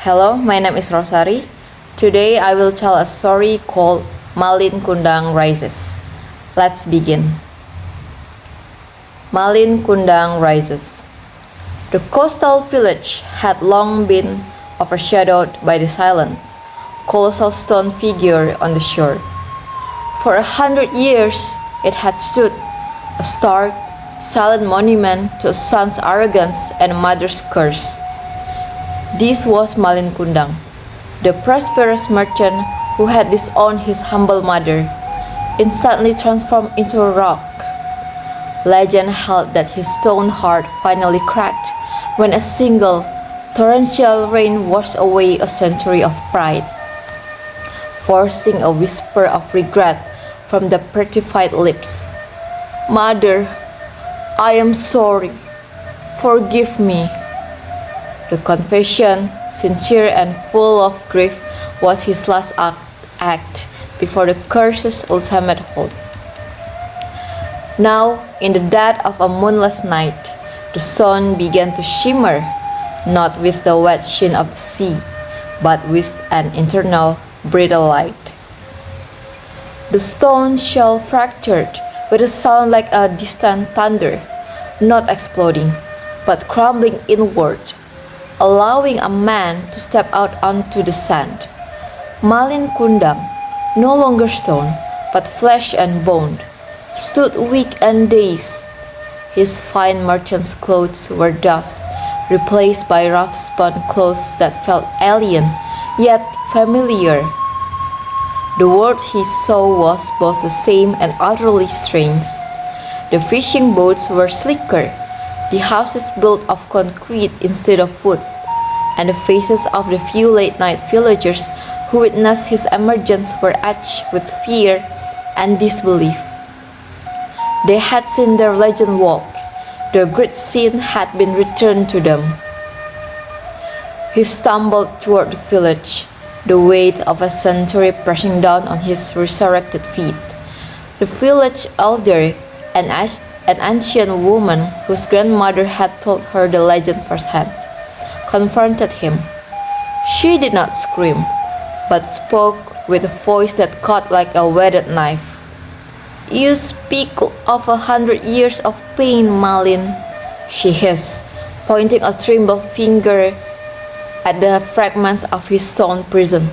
Hello, my name is Rosari. Today I will tell a story called Malin Kundang Rises. Let's begin. Malin Kundang Rises. The coastal village had long been overshadowed by the silent, colossal stone figure on the shore. For 100 years, it had stood, a stark, silent monument to a son's arrogance and a mother's curse. This was Malin Kundang, the prosperous merchant who had disowned his humble mother, instantly transformed into a rock. Legend held that his stone heart finally cracked when a single torrential rain washed away a century of pride, forcing a whisper of regret from the petrified lips. "Mother, I am sorry. Forgive me." The confession, sincere and full of grief, was his last act before the curse's ultimate hold. Now, in the dead of a moonless night, the sun began to shimmer, not with the wet sheen of the sea, but with an internal, brittle light. The stone shell fractured with a sound like a distant thunder, not exploding, but crumbling inward, allowing a man to step out onto the sand. Malin Kundang, no longer stone, but flesh and bone, stood weak and dazed. His fine merchant's clothes were thus replaced by rough spun clothes that felt alien, yet familiar. The world he saw was both the same and utterly strange. The fishing boats were slicker, the houses built of concrete instead of wood, and the faces of the few late-night villagers who witnessed his emergence were etched with fear and disbelief. They had seen their legend walk. Their great sin had been returned to them. He stumbled toward the village, the weight of a century pressing down on his resurrected feet. The village elder, an ancient woman whose grandmother had told her the legend firsthand, confronted him. She did not scream, but spoke with a voice that cut like a whetted knife. "You speak of 100 years of pain, Malin," she hissed, pointing a trembling finger at the fragments of his stone prison.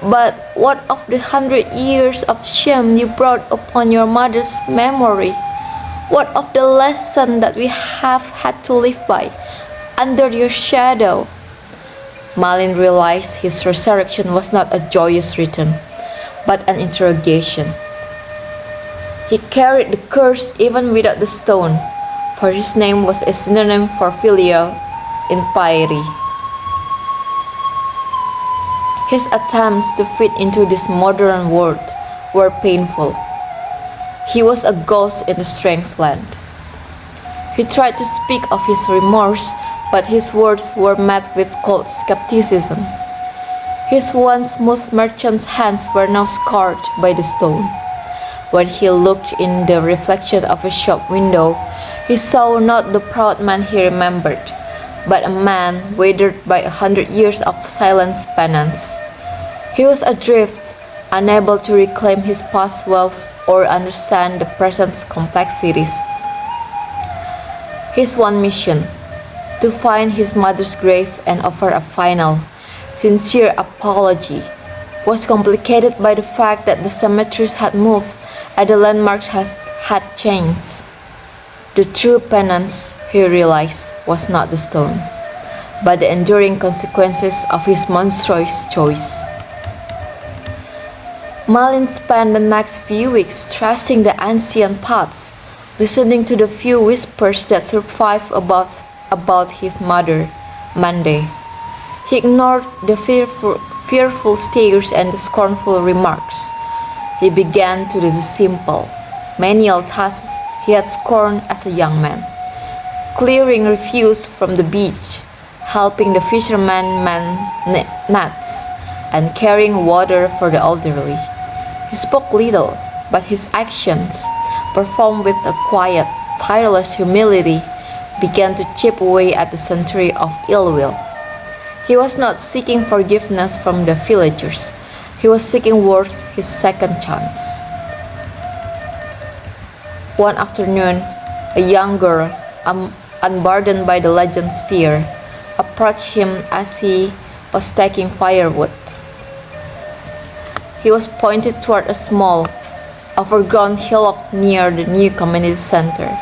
"But what of the 100 years of shame you brought upon your mother's memory? What of the lesson that we have had to live by under your shadow?" Malin realized his resurrection was not a joyous return, but an interrogation. He carried the curse even without the stone, for his name was a synonym for filial impiety. His attempts to fit into this modern world were painful. He was a ghost in a strange land. He tried to speak of his remorse, but his words were met with cold skepticism. His once smooth merchant's hands were now scarred by the stone. When he looked in the reflection of a shop window, he saw not the proud man he remembered, but a man withered by 100 years of silent penance. He was adrift, unable to reclaim his past wealth or understand the present's complexities. His one mission, to find his mother's grave and offer a final, sincere apology, was complicated by the fact that the cemeteries had moved and the landmarks had changed. The true penance, he realized, was not the stone, but the enduring consequences of his monstrous choice. Malin spent the next few weeks tracing the ancient paths, listening to the few whispers that survived about his mother, Mande. He ignored the fearful stares and the scornful remarks. He began to do the simple, menial tasks he had scorned as a young man, clearing refuse from the beach, helping the fishermen man nets, and carrying water for the elderly. He spoke little, but his actions, performed with a quiet, tireless humility, began to chip away at the century of ill will. He was not seeking forgiveness from the villagers. He was seeking worse, his second chance. One afternoon, a young girl, unburdened by the legend's fear, approached him as he was taking firewood. He was pointed toward a small, overgrown hillock near the new community center.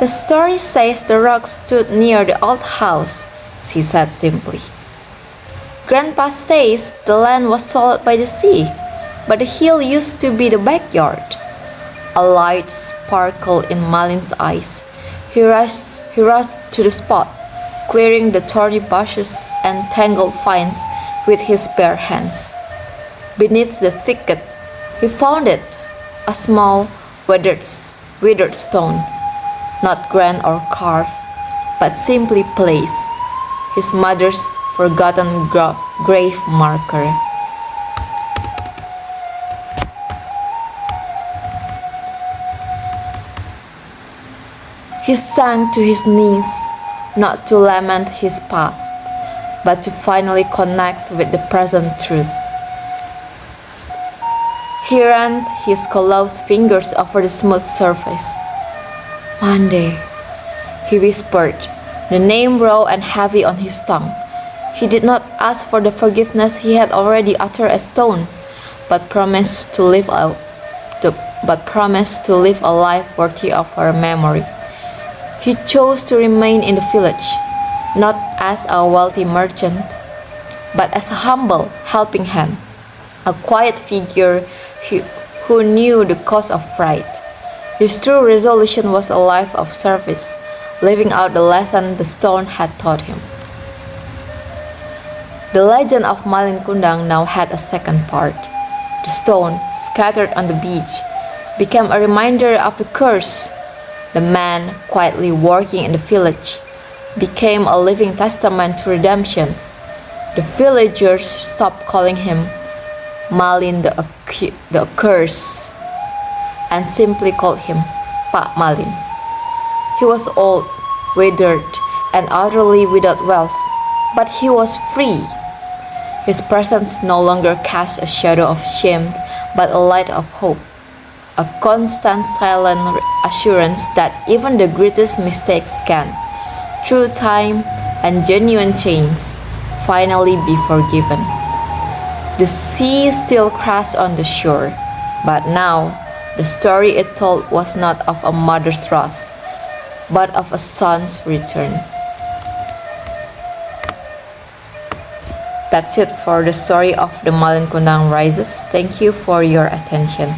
"The story says the rock stood near the old house," she said simply. "Grandpa says the land was swallowed by the sea, but the hill used to be the backyard." A light sparkled in Malin's eyes. He rushed to the spot, clearing the thorny bushes and tangled vines with his bare hands. Beneath the thicket, he found it, a small, withered stone, not grand or carved, but simply placed, his mother's forgotten grave marker. He sank to his knees, not to lament his past, but to finally connect with the present truth. He ran his calloused fingers over the smooth surface. "Monday," he whispered, the name raw and heavy on his tongue. He did not ask for the forgiveness he had already uttered as stone, but promised to live a life worthy of her memory. He chose to remain in the village, not as a wealthy merchant, but as a humble helping hand, a quiet figure who knew the cost of pride. His true resolution was a life of service, living out the lesson the stone had taught him. The legend of Malin Kundang now had a second part. The stone, scattered on the beach, became a reminder of the curse. The man, quietly working in the village, became a living testament to redemption. The villagers stopped calling him Malin the Accursed and simply called him Pak Malin. He was old, withered, and utterly without wealth, but he was free. His presence no longer cast a shadow of shame, but a light of hope, a constant silent assurance that even the greatest mistakes can, through time and genuine change, finally be forgiven. The sea still crashed on the shore, but now the story it told was not of a mother's wrath, but of a son's return. That's it for the story of the Malin Kundang Rises. Thank you for your attention.